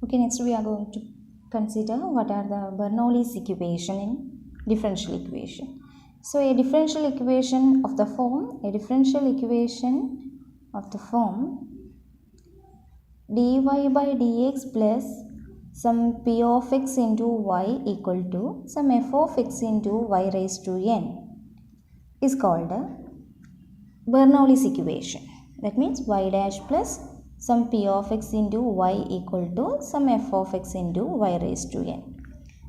Okay, next we are going to consider what are the Bernoulli's equation in differential equation. So a differential equation of the form dy by dx plus some p of x into y equal to some f of x into y raised to n is called a Bernoulli's equation. That means y dash plus some p of x into y equal to some f of x into y raised to n.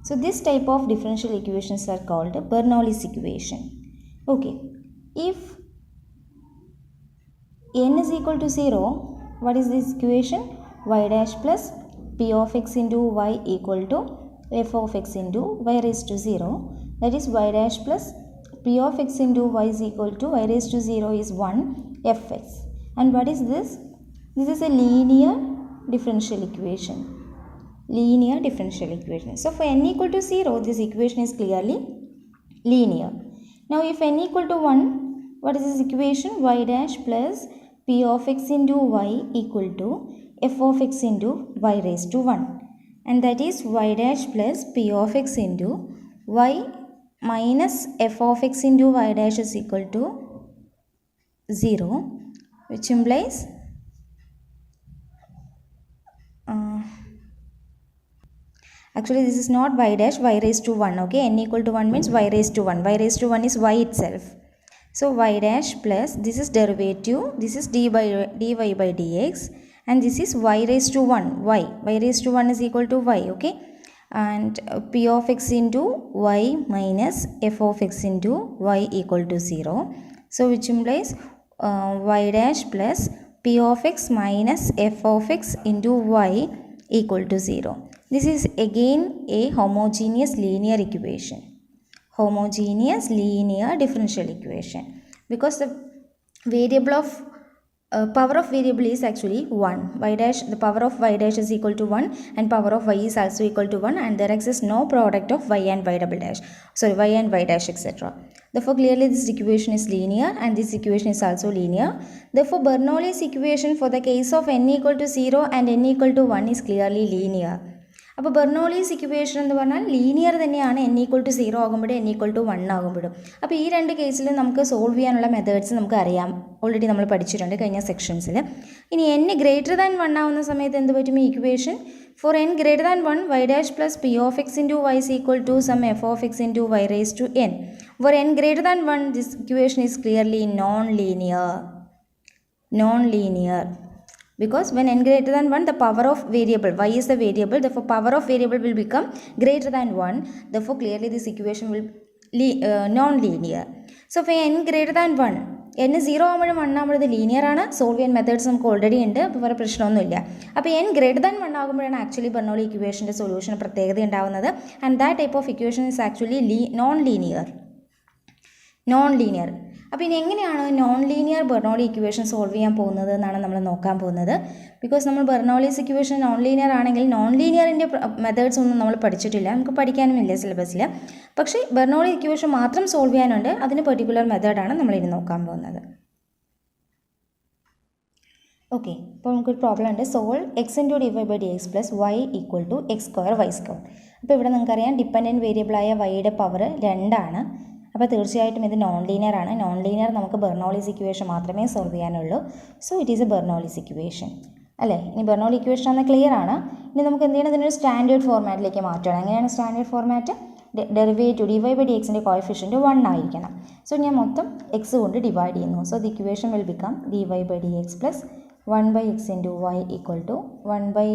So this type of differential equations are called Bernoulli's equation. Okay, if n is equal to 0, what is this equation? Y dash plus p of x into y equal to f of x into y raised to 0. That is y dash plus p of x into y is equal to y raised to 0 is 1 fx. And what is this? This is a linear differential equation. So for n equal to 0, this equation is clearly linear. Now if n equal to 1, what is this equation? Y dash plus p of x into y equal to f of x into y raised to 1. And that is y dash plus p of x into y minus f of x into y dash is equal to 0, which implies actually this is not y dash, y raised to 1. Okay, n equal to 1 means y raised to 1. Y raised to 1 is y itself. So y dash plus, this is derivative, this is dy by dx, and this is y raised to 1, y raised to 1 is equal to y. Okay, and p of x into y minus f of x into y equal to 0. So which implies y dash plus p of x minus f of x into y equal to 0. This is again a homogeneous linear equation. Homogeneous linear differential equation, because the variable of power of variable is actually 1. Y dash, the power of y dash is equal to 1 and power of y is also equal to 1, and there exists no product of y and y double dash, sorry, y and y dash, etc. Therefore clearly this equation is linear and this equation is also linear. Therefore Bernoulli's equation for the case of n equal to 0 and n equal to 1 is clearly linear. അപ്പോൾ Bernoulli's equation എന്ന് പറഞ്ഞാൽ linear തന്നെയാണ് n equal to 0 ആകുമ്പോഴും n equal to 1 ആകുമ്പോഴും. അപ്പോൾ ഈ രണ്ട് കേസിൽ നമുക്ക് സോൾവ് ചെയ്യാനുള്ള മെത്തേഡ്സ് നമുക്ക് അറിയാം, ഓൾറെഡി നമ്മൾ പഠിച്ചിട്ടുണ്ട് കഴിഞ്ഞ സെക്ഷൻസിൽ. ഇനി n ഗ്രേറ്റർ ദാൻ 1 ആവുന്ന സമയത്ത് എന്ത് പറ്റും? ഈ equation for n greater than 1 y dash plus p of x into y is equal to some f of x into y raised to n. For n greater than 1, this equation is clearly non-linear. Because when n greater than 1, the power of variable, y is the variable, therefore power of variable will become greater than 1. Therefore clearly this equation will non-linear. So for n greater than 1, n 0 ആകുമ്പോഴും 1 ആകുമ്പോഴത് linear ആണ്. Solve ചെയ്യാൻ methods നമുക്ക് already ഉണ്ട്, അപ്പോൾ വേറെ പ്രശ്നമൊന്നുമില്ല. അപ്പോൾ n greater than 1 ആകുമ്പോഴാണ് actually Bernoulli ഇക്വേഷൻ്റെ solution പ്രത്യേകത ഉണ്ടാകുന്നത്. And that type of equation is actually non-linear. അപ്പോൾ ഇനി എങ്ങനെയാണ് non linear Bernoulli equation solve ചെയ്യാൻ പോകുന്നത് എന്നാണ് നമ്മൾ നോക്കാൻ പോകുന്നത്. ബിക്കോസ് നമ്മൾ ബെർണോളിസ് ഇക്വേഷൻ നോൺ ലീനിയർ ആണെങ്കിൽ നോൺ ലീനിയറിൻ്റെ മെത്തേഡ്സ് ഒന്നും നമ്മൾ പഠിച്ചിട്ടില്ല, നമുക്ക് പഠിക്കാനുമില്ല സിലബസിൽ. പക്ഷേ ബെർണോളി ഇക്വേഷൻ മാത്രം സോൾവ് ചെയ്യാനുണ്ട്, അതിന് പെർട്ടിക്കുലർ മെത്തേഡാണ് നമ്മളിനി നോക്കാൻ പോകുന്നത്. ഓക്കെ, അപ്പോൾ നമുക്കൊരു പ്രോബ്ലം ഉണ്ട്. Solve x into dy by d x plus y equal to x square y square. അപ്പോൾ ഇവിടെ നിങ്ങൾക്കറിയാം ഡിപ്പെൻഡൻറ്റ് വേരിയബിളായ വൈയുടെ പവർ 2 ആണ്. അപ്പോൾ തീർച്ചയായിട്ടും ഇത് നോൺ ലീനിയർ ആണ്. നോൺ ലീനിയർ നമുക്ക് ബെർണോളിസ് ഇക്വേഷൻ മാത്രമേ സോൾവ് ചെയ്യാനുള്ളൂ. So it is a Bernoulli's equation അല്ലേ. ഇനി ബെർണോളി ഇക്വേഷൻ ആണ്, ക്ലിയർ ആണ്. ഇനി നമുക്ക് എന്ത് ചെയ്യണം? ഇതിനൊരു സ്റ്റാൻഡേർഡ് ഫോർമാറ്റിലേക്ക് മാറ്റണം. എങ്ങനെയാണ് standard format? Derivative d y by d എക്സിൻ്റെ കോഎഫിഷ്യൻറ്റ് 1 ആയിരിക്കണം. സോ ഞാൻ മൊത്തം എക്സ് കൊണ്ട് ഡിവൈഡ് ചെയ്യുന്നു. So the equation will become d y by d x plus 1 by x into y equal to 1 by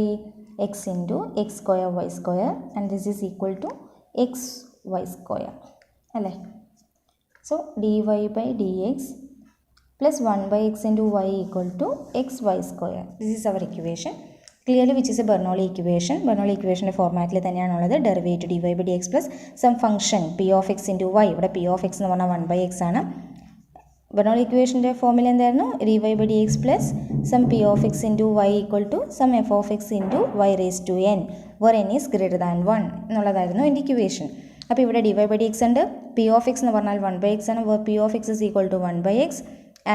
x into x square y square, and this is equal to x y square അല്ലേ. So dy by dx plus 1 by x into y equal to xy square. This is our equation. Clearly which is a Bernoulli equation. Bernoulli equation ഫോർമാറ്റിൽ തന്നെയാണുള്ളത്. Derivative dy by dx plus some function p of x into y. ഇവിടെ p of x എന്ന് പറഞ്ഞാൽ 1 by x ആണ്. Bernoulli ഇക്വേഷൻ്റെ formula എന്തായിരുന്നു? dy by dx plus some p of x into y equal to some f of x into y raised to n where n is greater than 1 എന്നുള്ളതായിരുന്നു എൻ്റെ equation. അപ്പോൾ ഇവിടെ dy by dx ഉണ്ട്, p of x എന്ന് പറഞ്ഞാൽ 1 by x ആണ്, where p of x is equal to 1 by x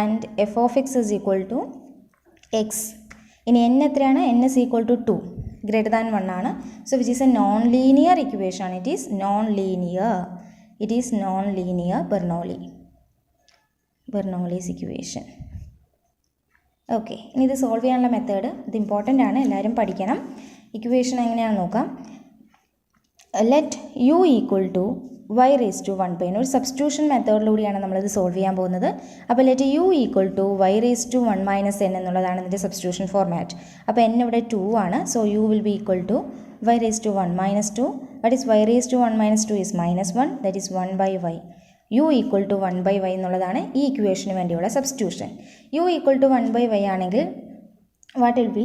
and f of x is equal to x. ഇനി n എത്രയാണ്? n is equal to 2. greater than 1 ആണ്. So which is a non-linear equation. It is non-linear. It is non-linear Bernoulli's equation. Okay, ഇനി ഇത് solve ചെയ്യാനുള്ള method ഇത് important ആണ്, എല്ലാവരും പഠിക്കണം. ഇക്വേഷൻ എങ്ങനെയാണെന്ന് നോക്കാം. Let u equal to y raise to 1/n ഒരു സബ്സ്റ്റിറ്റ്യൂഷൻ മെത്തേഡിലൂടെയാണ് നമ്മളിത് സോൾവ് ചെയ്യാൻ പോകുന്നത്. അപ്പോൾ let u equal to y raise to 1 - n എന്നുള്ളതാണ് ഇതിൻ്റെ സബ്സ്റ്റിറ്റ്യൂഷൻ ഫോർമാറ്റ്. അപ്പോൾ n ഇവിടെ 2 ആണ്. So u will be equal to y raise to 1 - 2. That is y raise to 1 - 2 is -1. That is 1/y. u equal to 1/y എന്നുള്ളതാണ് ഈ ഇക്വേഷന് വേണ്ടിയുള്ള substitution. u equal to 1/y ആണെങ്കിൽ what will be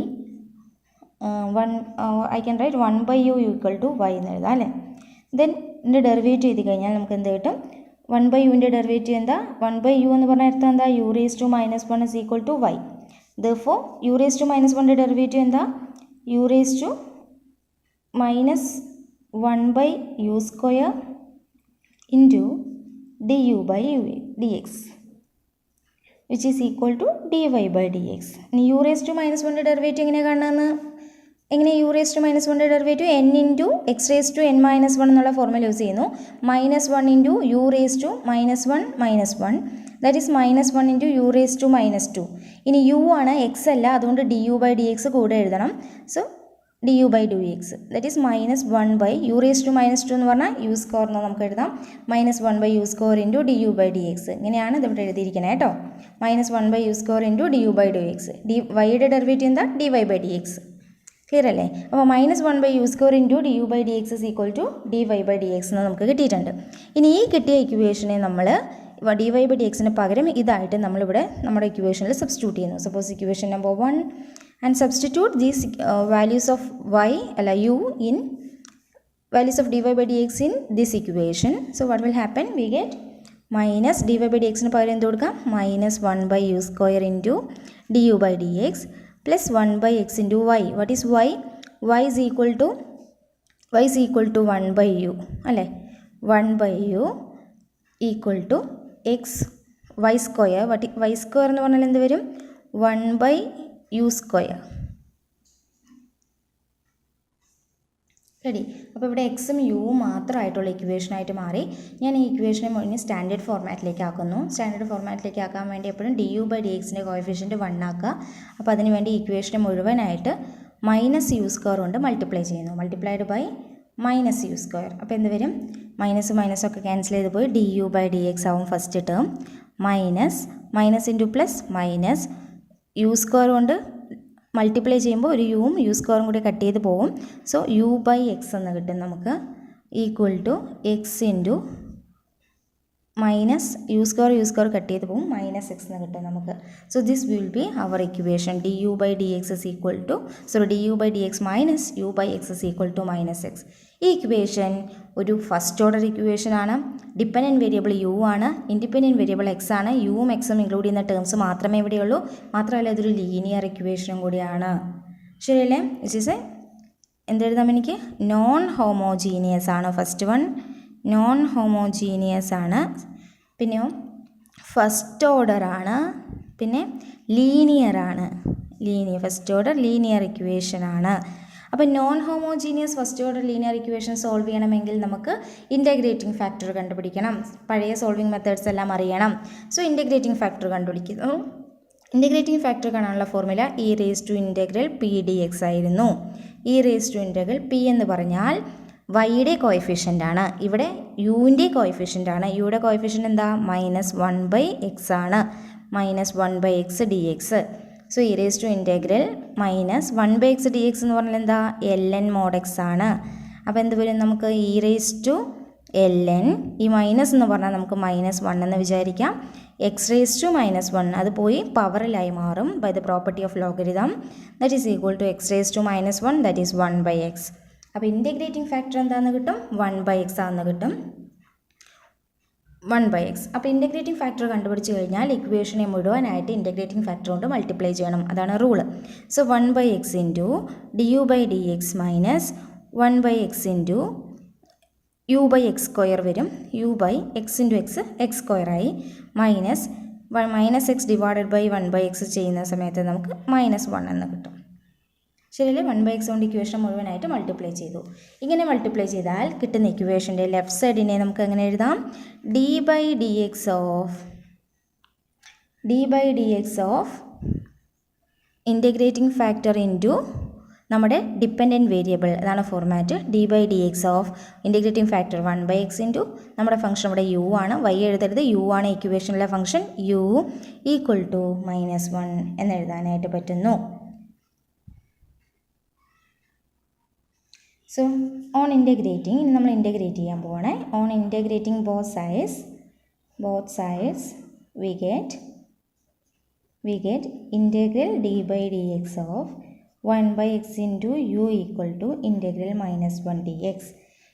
I can write 1/u equal to y എന്ന് എഴുതാം അല്ലേ. Then ഇതിൻ്റെ derivate ചെയ്ത് കഴിഞ്ഞാൽ നമുക്ക് എന്ത് കിട്ടും? 1/uൻ്റെ ഡെറിവേറ്റീവ് എന്താ? 1/u എന്ന് പറഞ്ഞ അർത്ഥം എന്താ? u raise to -1 is equal to y. Therefore u raise to -1ൻ്റെ ഡെറിവേറ്റീവ് എന്താ? u raise to -1/u square into du/dx which is equal to dy/dx. ഇനി u റേസ് ടു -1ൻ്റെ ഡെറിവേറ്റീവ് എങ്ങനെയാണ് കാണുന്നതെന്ന്? എങ്ങനെ u റേസ് ടു -1ൻ്റെ derivative? n into x raise to n - 1 എന്നുള്ള formula use ചെയ്യുന്നു. -1 into u raise to -1 - 1 that is -1 into u raise to -2. ഇനി u ആണ്, x അല്ല, അതുകൊണ്ട് du/dx കൂടെ എഴുതണം. So du/dx that is -1/u raise to -2 എന്ന് പറഞ്ഞാൽ u സ്ക്വയർ എന്ന് നമുക്ക് എഴുതാം. -1/u square into du/dx. ഇങ്ങനെയാണ് ഇതിവിടെ എഴുതിയിരിക്കുന്നത് കേട്ടോ. -1/u square into du/dx. വൈയുടെ ഡെറിവേറ്റീവ് എന്താ? dy/dx. ക്ലിയർ അല്ലേ? അപ്പോൾ -1/u square into du/dx is equal to dy/dx എന്ന് നമുക്ക് കിട്ടിയിട്ടുണ്ട്. ഇനി ഈ കിട്ടിയ ഇക്വേഷനെ നമ്മൾ dy/dxന് പകരം ഇതായിട്ട് നമ്മളിവിടെ നമ്മുടെ ഇക്വേഷനിൽ സബ്സ്റ്റിറ്റ്യൂട്ട് ചെയ്യുന്നു. Suppose equation number 1 and substitute these values of y u in values of dy/dx in this equation. So what will happen? We get minus dy/dx ന് പകരം എന്ത് കൊടുക്കാം? -1/u square into du/dx plus 1/x into y. What is y? y is equal to 1/u അല്ലേ. 1/u equal to x y square. y square എന്ന് പറഞ്ഞാൽ എന്ത് വരും? 1/u square. Ready. അപ്പോൾ ഇവിടെ എക്സും യുവും മാത്രമായിട്ടുള്ള ഇക്വേഷനായിട്ട് മാറി. ഞാൻ ഈ ഇക്വേഷനെ മുന്നേ സ്റ്റാൻഡേർഡ് ഫോർമാറ്റിലേക്ക് ആക്കുന്നു. സ്റ്റാൻഡേർഡ് ഫോർമാറ്റിലേക്ക് ആക്കാൻ വേണ്ടി എപ്പോഴും du/dxൻ്റെ കോഎഫിഷ്യൻറ്റ് 1 ആക്കുക. അപ്പോൾ അതിന് വേണ്ടി ഇക്വേഷനെ മുഴുവനായിട്ട് -u സ്ക്വയർ കൊണ്ട് മൾട്ടിപ്ലൈ ചെയ്യുന്നു. Multiplied by -u square. അപ്പോൾ എന്ത് വരും? മൈനസൊക്കെ ക്യാൻസൽ ചെയ്ത് പോയി du/dx ആവും first term. Minus into plus minus u square കൊണ്ട് മൾട്ടിപ്ലൈ ചെയ്യുമ്പോൾ ഒരു യുവും u സ്ക്വയറും കൂടി കട്ട് ചെയ്ത് പോകും. സോ u/x എന്ന് കിട്ടും നമുക്ക്, equal to x into minus u square cut ചെയ്ത് പോകും, -x എന്ന് കിട്ടും നമുക്ക്. So this will be our equation. du/dx is equal to du/dx minus u/x is equal to -x. ഈ ഇക്വേഷൻ ഒരു ഫസ്റ്റ് ഓർഡർ ഇക്വേഷൻ ആണ്. ഡിപ്പെൻഡൻറ്റ് വേരിയബിൾ u ആണ്, independent variable x ആണ്. യുവും എക്സും ഇൻക്ലൂഡ് ചെയ്യുന്ന ടേംസ് മാത്രമേ ഇവിടെയുള്ളൂ. മാത്രമല്ല ഇതൊരു ലീനിയർ ഇക്വേഷനും കൂടിയാണ്. ശരിയല്ലേ? എന്തെഴുതാം എനിക്ക്? നോൺ ഹോമോജീനിയസ് ആണ് ഫസ്റ്റ് വൺ. നോൺ ഹോമോജീനിയസ് ആണ്. പിന്നെയോ ഫസ്റ്റ് ഓർഡർ ആണ്. പിന്നെ ലീനിയർ ആണ്. ഫസ്റ്റ് ഓർഡർ ലീനിയർ ഇക്വേഷൻ ആണ്. അപ്പോൾ non homogeneous first order linear equation solve ചെയ്യണമെങ്കിൽ നമുക്ക് ഇൻ്റഗ്രേറ്റിംഗ് ഫാക്ടർ കണ്ടുപിടിക്കണം. പഴയ സോൾവിങ് മെത്തേഡ്സ് എല്ലാം അറിയണം. സോ ഇൻ്റഗ്രേറ്റിംഗ് ഫാക്ടർ കണ്ടുപിടിക്കുന്നു. ഇൻ്റഗ്രേറ്റിംഗ് ഫാക്ടർ കാണാനുള്ള ഫോർമുല e⁻p⁴dx ആയിരുന്നു. e⁻p എന്ന് പറഞ്ഞാൽ വൈയുടെ കോഎഫിഷ്യൻ്റ് ആണ്. ഇവിടെ യുവിൻ്റെ കോഎഫിഷ്യൻ്റ് ആണ്. യുടെ കോഎഫിഷ്യൻ്റ് എന്താ? -1/x ആണ്. -1/x dx. So e⁻1/x dx എന്ന് പറഞ്ഞാൽ എന്താ? ln mod x ആണ്. അപ്പോൾ എന്ത് വരും നമുക്ക്? e⁻ln, ഈ മൈനസ് എന്ന് പറഞ്ഞാൽ നമുക്ക് -1 എന്ന് വിചാരിക്കാം. x⁻1 അത് പോയി പവറിലായി മാറും by the property of logarithm. That is equal to x⁻1 that is 1/x. അപ്പോൾ ഇൻ്റഗ്രേറ്റിംഗ് ഫാക്ടർ എന്താണെന്ന് കിട്ടും? 1/x ആണെന്ന് കിട്ടും. 1/x. അപ്പോൾ ഇൻ്റഗ്രേറ്റിംഗ് ഫാക്ടർ കണ്ടുപിടിച്ച് കഴിഞ്ഞാൽ ഇക്വേഷനെ മുഴുവനായിട്ട് ഇൻ്റഗ്രേറ്റിംഗ് ഫാക്ടർ കൊണ്ട് മൾട്ടിപ്ലൈ ചെയ്യണം. അതാണ് rule. So 1/x into du/dx minus 1/x into u/x square വരും. u/x ഇൻറ്റു x സ്ക്വയറായി minus -x divided by 1/x ചെയ്യുന്ന സമയത്ത് നമുക്ക് -1 എന്ന് കിട്ടും. ശരിയല്ലേ? 1/x കൊണ്ട് ഇക്വേഷൻ മുഴുവനായിട്ട് മൾട്ടിപ്ലൈ ചെയ്തു. ഇങ്ങനെ മൾട്ടിപ്ലൈ ചെയ്താൽ കിട്ടുന്ന ഇക്വേഷൻ്റെ ലെഫ്റ്റ് സൈഡിനെ നമുക്ക് എങ്ങനെ എഴുതാം? d by dx of integrating factor into നമ്മുടെ ഡിപ്പെൻഡൻറ്റ് വേരിയബിൾ, അതാണ് format. d by dx of integrating factor 1/x into നമ്മുടെ ഫംഗ്ഷൻ ഇവിടെ u ആണ്, y എഴുതരുത്, u ആണ് ഇക്വേഷനിലെ ഫംഗ്ഷൻ, u ഈക്വൽ ടു -1 എന്നെഴുതാനായിട്ട് പറ്റുന്നു. സോ ഓൺ ഇൻറ്റഗ്രേറ്റിംഗ്, ഇനി നമ്മൾ ഇൻറ്റഗ്രേറ്റ് ചെയ്യാൻ പോവാണ്. On integrating both sides we get integral d by dx of 1/x into u equal to integral -1 dx.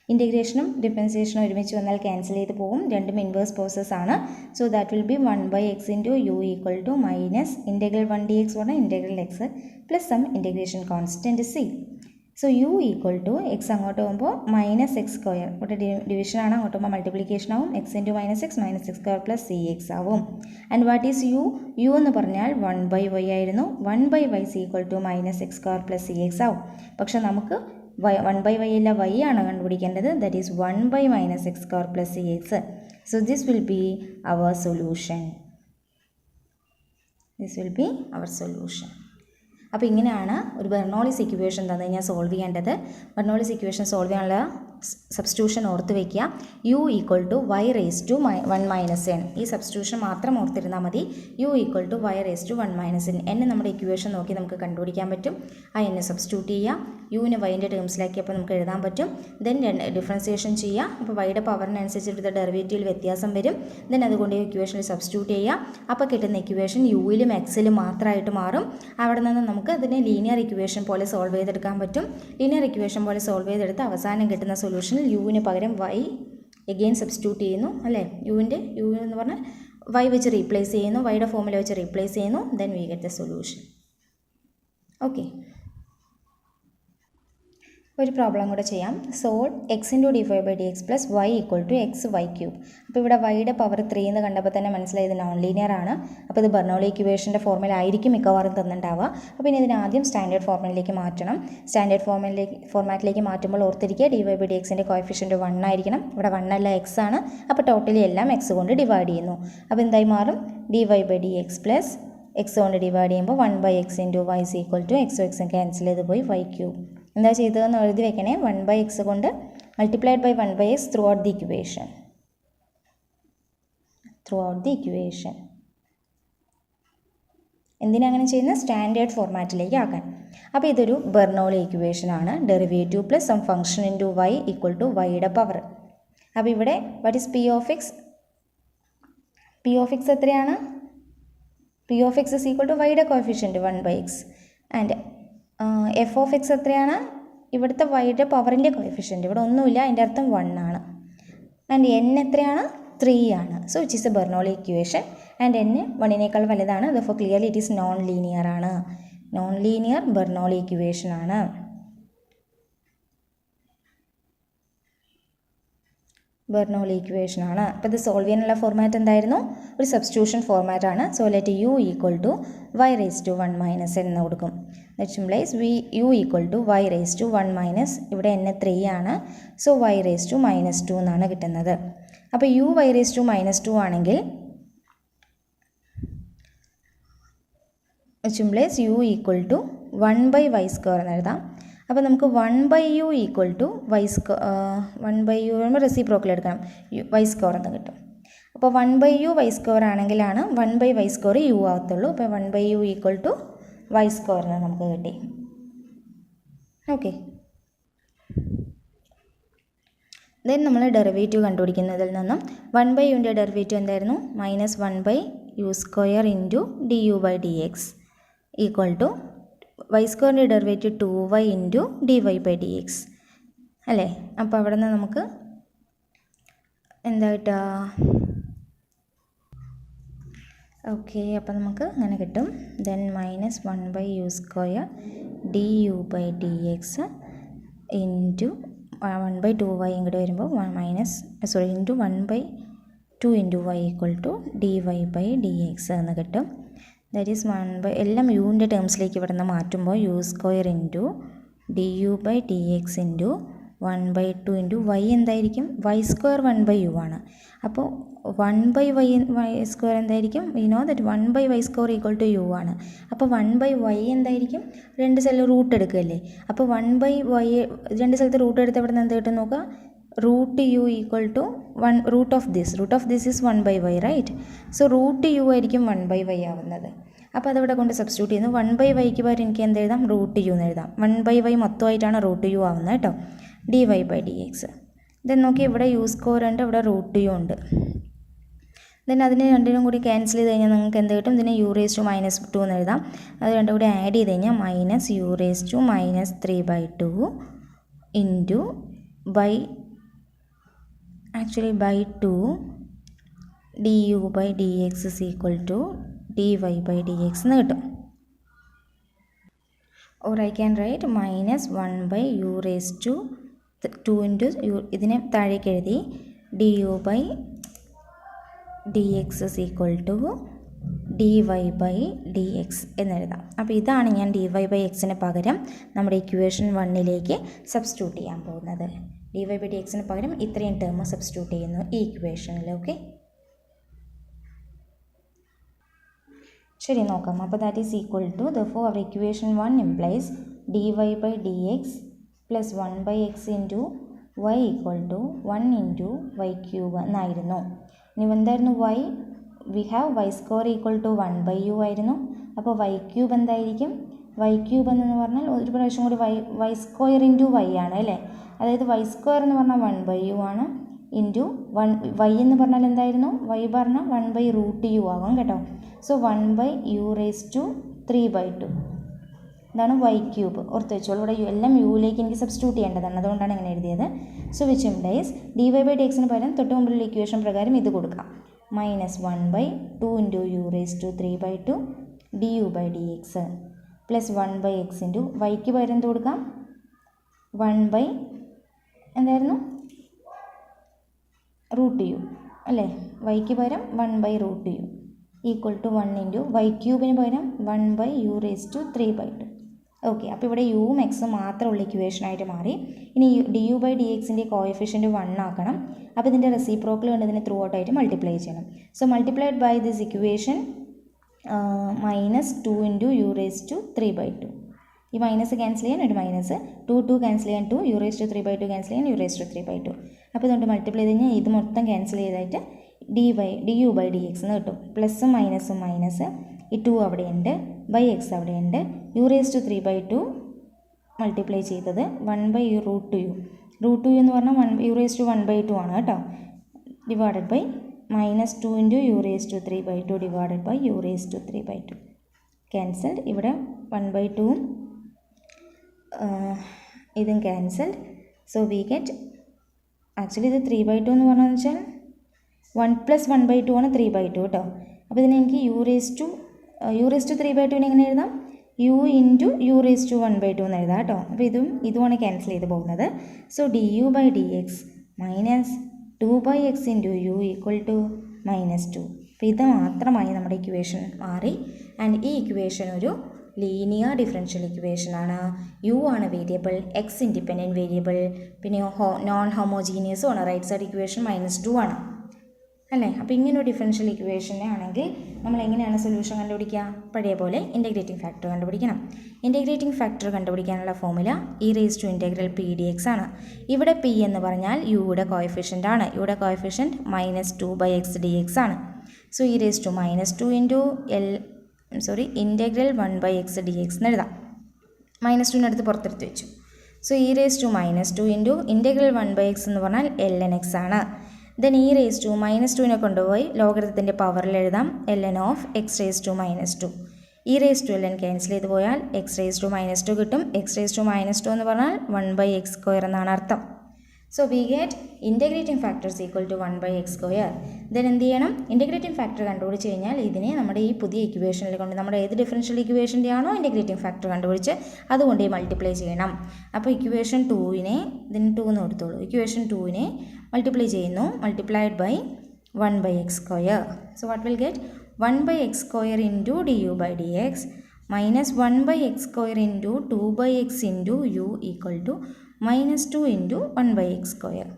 ഇൻറ്റഗ്രേഷനും ഡിഫറൻസിയേഷനും ഒരുമിച്ച് വന്നാൽ ക്യാൻസൽ ചെയ്ത് പോകും, രണ്ടും ഇൻവേഴ്സ് പ്രോസസ് ആണ്. So that will be 1/x into u equal to minus integral 1 dx ആണ് integral x plus some integration constant c. So u equal to x അങ്ങോട്ട് പോകുമ്പോൾ -x², ഇവിടെ ഡിവിഷൻ ആണ്, അങ്ങോട്ട് പോകുമ്പോൾ മൾട്ടിപ്ലിക്കേഷൻ ആവും, x into -x -x² plus cx ആവും. And what is u എന്ന് പറഞ്ഞാൽ 1/y ആയിരുന്നു, 1/y equal to -x² plus cx ആവും. പക്ഷെ നമുക്ക് 1/y അല്ല y ആണ് കണ്ടുപിടിക്കേണ്ടത്, that is 1/-x² plus cx. So this will be our solution. അപ്പോൾ ഇങ്ങനെയാണ് ഒരു ബെർണോളിസ് ഇക്വേഷൻ തന്നു കഴിഞ്ഞാൽ സോൾവ് ചെയ്യേണ്ടത്. ബെർണോളിസ് ഇക്വേഷൻ സോൾവ് ചെയ്യാനുള്ള സബ്സ്റ്റിറ്റ്യൂഷൻ ഓർത്ത് വയ്ക്കുക. u equal to y raise to 1 - n. ഈ സബ്സ്റ്റിറ്റ്യൂഷൻ മാത്രം ഓർത്തിരുന്നാൽ മതി. u equal to y raise to 1 - n. n നമ്മുടെ ഇക്വേഷൻ നോക്കി നമുക്ക് കണ്ടുപിടിക്കാൻ പറ്റും. ആ n സബ്സ്റ്റിറ്റ്യൂട്ട് ചെയ്യുക, യുവിനെ വൈൻ്റെ ടേംസിലാക്കിയപ്പോൾ നമുക്ക് എഴുതാൻ പറ്റും. ദെൻ ഡിഫറൻസിയേഷൻ ചെയ്യുക, അപ്പോൾ വൈയുടെ പവറിനനുസരിച്ചിട്ട് ഡെറിവേറ്റീവിൽ വ്യത്യാസം വരും. ദെൻ അതുകൊണ്ട് ഈ ഇക്വേഷനിൽ സബ്സ്റ്റിറ്റ്യൂട്ട് ചെയ്യുക, അപ്പോൾ കിട്ടുന്ന ഇക്വേഷൻ യുവിലും എക്സിലും മാത്രമായിട്ട് മാറും. അവിടെ നിന്ന് നമുക്ക് അതിനെ ലീനിയർ ഇക്വേഷൻ പോലെ സോൾവ് ചെയ്തെടുക്കാൻ പറ്റും. ലീനിയർ ഇക്വേഷൻ പോലെ സോൾവ് ചെയ്തെടുത്ത് അവസാനം കിട്ടുന്ന സൊല്യൂഷനിൽ യുവിന് പകരം y എഗെയിൻ സബ്സ്റ്റിറ്റ്യൂട്ട് ചെയ്യുന്നു, അല്ലേ? യു എന്ന് പറഞ്ഞാൽ y വെച്ച് റീപ്ലേസ് ചെയ്യുന്നു, വൈയുടെ ഫോമിൽ വെച്ച് റീപ്ലേസ് ചെയ്യുന്നു. Then we get the solution. Okay, ഒരു പ്രോബ്ലം കൂടെ ചെയ്യാം. Solve x into d5/dx plus y equal to xy³. അപ്പോൾ ഇവിടെ വൈയുടെ പവർ 3 എന്ന് കണ്ടപ്പോൾ തന്നെ മനസ്സിലായത് നോൺ ലീനിയർ ആണ്. അപ്പോൾ ഇത് ബെർണോളി ഇക്വേഷൻ്റെ ഫോർമുലയായിരിക്കും മിക്കവാറും തന്നിട്ടുണ്ടാവുക. അപ്പോൾ ഇനി ഇതിനെ ആദ്യം സ്റ്റാൻഡേർഡ് ഫോർമുലയിലേക്ക് മാറ്റണം. സ്റ്റാൻഡേർഡ് ഫോർമാറ്റിലേക്ക് മാറ്റുമ്പോൾ ഓർത്തിരിക്കുക, d/dxൻ്റെ കോഎഫിഷ്യൻറ്റ് 1 ആയിരിക്കണം. ഇവിടെ 1 അല്ല, x ആണ്. അപ്പോൾ ടോട്ടലി എല്ലാം x കൊണ്ട് ഡിവൈഡ് ചെയ്യുന്നു. അപ്പോൾ എന്തായി മാറും? dy/dx പ്ലസ് x കൊണ്ട് ഡിവൈഡ് ചെയ്യുമ്പോൾ 1/x into y is equal to x cancel ചെയ്ത് പോയി y³. എന്താ ചെയ്തതെന്ന് എഴുതി വെക്കണേ. 1/x കൊണ്ട് multiplied by 1/x throughout the equation. എന്തിനാണ് അങ്ങനെ ചെയ്യുന്നത്? സ്റ്റാൻഡേർഡ് ഫോർമാറ്റിലേക്ക് ആക്കാൻ. അപ്പോൾ ഇതൊരു ബെർണോളി ഇക്വേഷൻ ആണ്. Derivative plus some function into y equal to വൈയുടെ പവർ. അപ്പോൾ ഇവിടെ what is p of x എത്രയാണ്? p of x is equal to വൈയുടെ coefficient 1/x. And f of x എത്രയാണ്? ഇവിടുത്തെ വൈയുടെ പവറിൻ്റെ കോഎഫിഷ്യൻറ്റ്. ഇവിടെ ഒന്നുമില്ല, അതിൻ്റെ അർത്ഥം 1 ആണ്. ആൻഡ് n എത്രയാണ്? 3 ആണ്. So it is a Bernoulli equation and n 1നേക്കാൾ വലുതാണ്. Therefore clearly it is nonlinear ആണ്. നോൺ ലീനിയർ ബെർണോളി ഇക്വേഷൻ ആണ്. അപ്പോൾ ഇത് സോൾവ് ചെയ്യാനുള്ള ഫോർമാറ്റ് എന്തായിരുന്നു? ഒരു സബ്സ്റ്റിറ്റ്യൂഷൻ ഫോർമാറ്റാണ്. So let u equal to y raise to 1 - n എന്ന് കൊടുക്കും. That simplifies u equal to y raise to 1 minus, ഇവിടെ n 3 ആണ്. സോ y റേസ് ടു -2 എന്നാണ് കിട്ടുന്നത്. അപ്പോൾ y റേസ് ടു -2 ആണെങ്കിൽ സിംപ്ലൈസ് u ഈക്വൽ ടു 1/y² എന്ന് എഴുതാം. അപ്പോൾ നമുക്ക് 1/u equal to y², reciprocal എടുക്കണം, y² എന്ന് കിട്ടും. അപ്പോൾ 1/u y² ആണെങ്കിലാണ് 1/y² u ആകത്തുള്ളൂ. അപ്പോൾ 1/u ഈക്വൽ ടു y² എന്ന് നമുക്ക് കിട്ടി. ഓക്കെ, ദെൻ നമ്മൾ ഡെറിവേറ്റീവ് കണ്ടുപിടിക്കുന്നതിൽ നിന്നും 1/uൻ്റെ ഡെറിവേറ്റീവ് എന്തായിരുന്നു? -1/u² into du/dx equal to y² derivative 2y into dy/dx അല്ലേ? അപ്പോൾ അവിടെ നിന്ന് നമുക്ക് എന്തായിട്ടാ? ഓക്കെ, അപ്പോൾ നമുക്ക് അങ്ങനെ കിട്ടും. Then -1/u² du/dx into 1/2y ഇങ്ങോട്ട് വരുമ്പോൾ into 1/2 into y equal to dy/dx എന്ന് കിട്ടും. ദാറ്റ് ഈസ് 1 ബൈ എല്ലാം യുവിൻ്റെ ടേംസിലേക്ക് ഇവിടെ നിന്ന് മാറ്റുമ്പോൾ u square into d u by d x into 1/2 into y എന്തായിരിക്കും വൈ സ്ക്വയർ 1/u ആണ്. അപ്പോൾ 1/y സ്ക്വയർ എന്തായിരിക്കും we know that 1/y square equal to u ആണ്. അപ്പോൾ 1/y എന്തായിരിക്കും രണ്ട് സ്ഥലത്ത് റൂട്ട് എടുക്കുകയല്ലേ. അപ്പോൾ 1/y രണ്ട് സ്ഥലത്ത് റൂട്ട് എടുത്ത് ഇവിടെ നിന്ന് എന്ത് കിട്ടും നോക്കുക root u equal to root of this is 1/y right. So root u ആയിരിക്കും 1/y ആവുന്നത്. അപ്പോൾ അതവിടെ കൊണ്ട് സബ്സ്റ്റിറ്റ്യൂട്ട് ചെയ്യുന്നു. 1/yക്ക് പകരം എനിക്ക് എന്ത് എഴുതാം റൂട്ട് യു എന്ന് എഴുതാം. 1/y മൊത്തമായിട്ടാണ് റൂട്ട് യു ആവുന്നത് കേട്ടോ. dy by dx. ദെൻ നോക്കി ഇവിടെ യു സ്ക്വയർ ഉണ്ട്, ഇവിടെ റൂട്ട് യു ഉണ്ട്. ദെൻ അതിനെ രണ്ടിനും കൂടി ക്യാൻസൽ ചെയ്ത് കഴിഞ്ഞാൽ നിങ്ങൾക്ക് എന്ത് കിട്ടും ഇതിനെ u raised to -2 എന്ന് എഴുതാം. അത് രണ്ടും കൂടി ആഡ് ചെയ്ത് കഴിഞ്ഞാൽ -u raised to -3/2 into by 2 du by dx is equal to dy by dx എന്ന് കിട്ടും. or I can write -1/u raised to 2 into ഇതിനെ താഴേക്ക് എഴുതി du by dx is equal to dy by dx എന്നെഴുതാം. അപ്പോൾ ഇതാണ് ഞാൻ dy by xന് പകരം നമ്മുടെ ഇക്വേഷൻ 1ലേക്ക് സബ്സ്റ്റിറ്റ്യൂട്ട് ചെയ്യാൻ പോകുന്നത്. dy by dxന് പകരം ഇത്രയും ടേം സബ്സ്റ്റിറ്റ്യൂട്ട് ചെയ്യുന്നു ഈ ഇക്വേഷനിൽ. ഓക്കെ, ശരി നോക്കാം. അപ്പോൾ that is equal to therefore our equation 1 implies dy by dx plus 1/x into y equal to 1 into y cube എന്നായിരുന്നു. ഇനി എന്തായിരുന്നു y? we have y square equal to 1/u ആയിരുന്നു. അപ്പോൾ y cube എന്തായിരിക്കും? y cube എന്ന് പറഞ്ഞാൽ ഒരു പ്രാവശ്യം കൂടി y square into y ആണ് അല്ലേ. അതായത് y square എന്ന് പറഞ്ഞാൽ 1/u ആണ് ഇൻറ്റു y എന്ന് പറഞ്ഞാൽ എന്തായിരുന്നു? y പറഞ്ഞാൽ 1/√u ആകും കേട്ടോ. സോ 1/u raised to 3/2 ഇതാണ് y ക്യൂബ്. ഓർത്ത് വെച്ചോളൂ, ഇവിടെ എല്ലാം യുവിലേക്ക് എനിക്ക് സബ്സ്റ്റിറ്റ്യൂട്ട് ചെയ്യേണ്ടതാണ്, അതുകൊണ്ടാണ് അങ്ങനെ എഴുതിയത്. So which implies dy by dxന് പകരം തൊട്ട് മുമ്പിലുള്ള ഇക്വേഷൻ പ്രകാരം ഇത് കൊടുക്കാം. -1/2 into u raised to 3/2 du by dx plus 1/x into വൈക്ക് പകരം എന്ത് കൊടുക്കാം? 1/ എന്തായിരുന്നു? √u അല്ലേ. വൈക്ക് പകരം 1/√u equal to 1 into y ക്യൂബിന് പകരം 1/u raised to 3/2. ഓക്കെ, അപ്പോൾ ഇവിടെ യുവും എക്സും മാത്രമുള്ള ഇക്വേഷനായിട്ട് മാറി. ഇനി du by dxൻ്റെ കോഎഫിഷ്യൻറ്റ് 1 ആക്കണം. അപ്പോൾ ഇതിൻ്റെ റെസിപ്രോക്കൽ കൊണ്ട് ഇതിനെ ത്രൂ ഔട്ടായിട്ട് മൾട്ടിപ്ലൈ ചെയ്യണം. So multiplied by this equation -2 into u raised to 3/2. ഈ മൈനസ് ക്യാൻസൽ ചെയ്യാൻ ഒരു മൈനസ് 2 ക്യാൻസൽ ചെയ്യാൻ 2 u raised to 3/2 ക്യാൻസൽ ചെയ്യാൻ u raised to 3/2. അപ്പോൾ ഇതുകൊണ്ട് മൾട്ടിപ്ലൈ ചെയ്ത് കഴിഞ്ഞാൽ ഇത് മൊത്തം ക്യാൻസൽ ചെയ്തായിട്ട് du by dx എന്ന് കിട്ടും. പ്ലസും മൈനസും മൈനസ്, ഈ 2 അവിടെയുണ്ട്, ബൈ എക്സ് അവിടെയുണ്ട്. u raised to 3/2 മൾട്ടിപ്ലൈ ചെയ്തത് 1/√u. √u എന്ന് പറഞ്ഞാൽ u raised to 1/2 ആണ് കേട്ടോ. Divided by -2 into u raised to 3/2 divided by u raised to 3/2. Cancelled. ഇവിടെ 1/2ഉം ഇതും cancelled. So we get actually ഇത് 3/2 എന്ന് പറഞ്ഞതെന്ന് വെച്ചാൽ 1 + 1/2 ആണ് 3/2 കേട്ടോ. അപ്പോൾ ഇതിനെ എനിക്ക് u raised to 3/2 എങ്ങനെ എഴുതാം? u into u raised to 1/2 എന്ന് എഴുതാം കേട്ടോ. അപ്പോൾ ഇതുമാണ് ക്യാൻസൽ ചെയ്ത് പോകുന്നത്. So du by dx minus 2/x into u equal to -2. അപ്പോൾ ഇത് മാത്രമായി നമ്മുടെ ഇക്വേഷൻ മാറി. ആൻഡ് ഈ ഇക്വേഷൻ ഒരു ലീനിയർ ഡിഫറൻഷ്യൽ ഇക്വേഷനാണ്. യു ആണ് വേരിയബിൾ, എക്സ് ഇൻഡിപെൻഡൻറ്റ് വേരിയബിൾ, പിന്നെ നോൺ ഹോമോജീനിയസും ആണ്. റൈറ്റ് സൈഡ് ഇക്വേഷൻ -2 ആണ് അല്ലേ. അപ്പോൾ ഇങ്ങനെ ഒരു ഡിഫറൻഷ്യൽ ഇക്വേഷനെ ആണെങ്കിൽ നമ്മൾ എങ്ങനെയാണ് സൊല്യൂഷൻ കണ്ടുപിടിക്കുക? പഴയ പോലെ ഇൻറ്റഗ്രേറ്റിംഗ് ഫാക്ടർ കണ്ടുപിടിക്കണം. ഇൻറ്റഗ്രേറ്റിംഗ് ഫാക്ടർ കണ്ടുപിടിക്കാനുള്ള formula e raised to integral p dx ആണ്. ഇവിടെ p എന്ന് പറഞ്ഞാൽ യുടെ കോഎഫിഷ്യൻ്റ് ആണ്. യുടെ കോഎഫിഷ്യൻ്റ് -2/x dx ആണ്. So e raised to -2 into integral 1/x dx എന്ന് എഴുതാം. -2 അടുത്ത് പുറത്തെടുത്ത് വെച്ചു. So e raised to -2 into integral 1/x എന്ന് പറഞ്ഞാൽ ln x ആണ്. ദെൻ e raised to -2നെ കൊണ്ടുപോയി ലോഗരിതത്തിൻ്റെ പവറിൽ എഴുതാം. ln of x raised to -2. e raised to ln cancel ചെയ്ത് പോയാൽ x raised to -2 കിട്ടും. x raised to -2 എന്ന് പറഞ്ഞാൽ 1/x² എന്നാണ് അർത്ഥം. So we get integrating factors equal to 1/x². Then എന്ത് ചെയ്യണം? ഇൻറ്റഗ്രേറ്റിംഗ് ഫാക്ടർ കണ്ടുപിടിച്ച് കഴിഞ്ഞാൽ ഇതിനെ നമ്മുടെ ഈ പുതിയ ഇക്വേഷനിൽ കൊണ്ട് നമ്മുടെ ഏത് ഡിഫറൻഷ്യൽ ഇക്വേഷൻ്റെ ആണോ ഇൻറ്റഗ്രേറ്റിംഗ് ഫാക്ടർ കണ്ടുപിടിച്ച് അതുകൊണ്ട് മൾട്ടിപ്ലൈ ചെയ്യണം. അപ്പോൾ ഇക്വേഷൻ 2നെ ഇതിന് 2 എന്ന് കൊടുത്തോളൂ. ഇക്വേഷൻ 2നെ മൾട്ടിപ്ലൈ ചെയ്യുന്നു. Multiplied by 1/x². So what will get 1 by x square into du by dx minus 1 by x square into 2 by x into u equal to minus 2 into 1 by x square.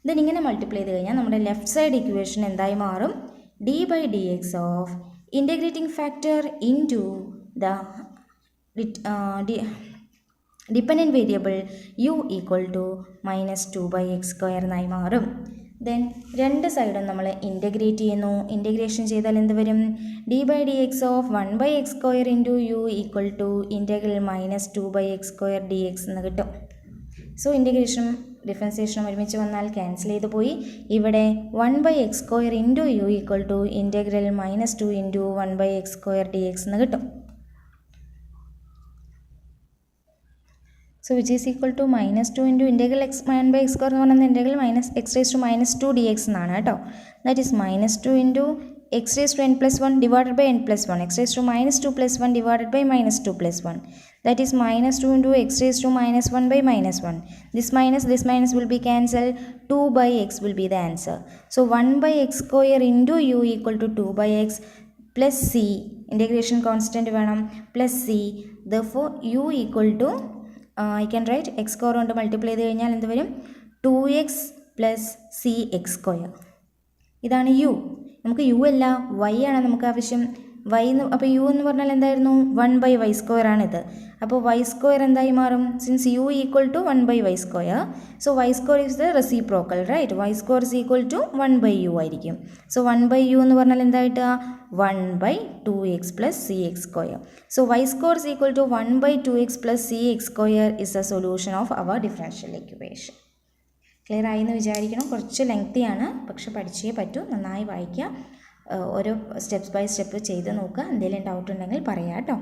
Then ഇങ്ങനെ multiply ചെയ്ത് കഴിഞ്ഞാൽ നമ്മുടെ left side equation എന്തായി മാറും? d by dx of integrating factor into the dependent variable u equal to minus 2 by x square എന്നായി മാറും. Then രണ്ട് സൈഡും നമ്മൾ ഇൻ്റഗ്രേറ്റ് ചെയ്യുന്നു. ഇൻ്റഗ്രേഷൻ ചെയ്താൽ എന്ത് വരും? d by dx of 1 by x square into u equal to integral minus 2 by x square dx എന്ന് കിട്ടും. സോ ഇൻ്റഗ്രേഷനും ഡിഫറൻസിയേഷനും ഒരുമിച്ച് വന്നാൽ ക്യാൻസൽ ചെയ്ത് പോയി. ഇവിടെ 1 by x square into u equal to integral minus 2 into 1 by x square dx എന്ന് കിട്ടും. So which is equal to minus 2 into integral x 1 by x square എന്ന് പറയുന്നത് integral minus x raised to minus 2 dx എന്നാണ് കേട്ടോ. That is minus 2 into x raised to n plus 1 divided by n plus 1. X raised to minus 2 plus 1 divided by minus 2 plus 1. That is minus 2 into x raised to minus 1 by minus 1. This minus will be cancelled. 2 by x will be the answer. So 1 by x square into u equal to 2 by x plus c. Integration constant വേണം plus c. Therefore u equal to I can write x square കൊണ്ട് multiply ചെയ്ത് കഴിഞ്ഞാൽ എന്ത് വരും? 2x plus C X square. ഇതാണ് U. നമുക്ക് U അല്ല Y ആണ് നമുക്ക് ആവശ്യം. വൈ എന്ന് അപ്പോൾ യു എന്ന് പറഞ്ഞാൽ എന്തായിരുന്നു? 1 by y സ്ക്വയർ ആണിത്. അപ്പോൾ y സ്ക്വയർ എന്തായി മാറും? Since u equal to 1 by y square, so y square is the reciprocal right. y square is equal to 1 by u ആയിരിക്കും. സോ 1 by u എന്ന് പറഞ്ഞാൽ എന്തായിട്ടാ? 1 by 2x plus cx square. So y square is equal to 1 by 2x plus cx square is the solution of our differential equation. Clear ആയി എന്ന് വിചാരിക്കണം. കുറച്ച് ലെങ്തിയാണ്, പക്ഷെ പഠിച്ചേ പറ്റൂ. നന്നായി വായിക്കുക. ഓരോ സ്റ്റെപ്സ് ബൈ സ്റ്റെപ്പ് ചെയ്ത് നോക്കുക. എന്തെങ്കിലും ഡൗട്ട് ഉണ്ടെങ്കിൽ പറയാം കേട്ടോ.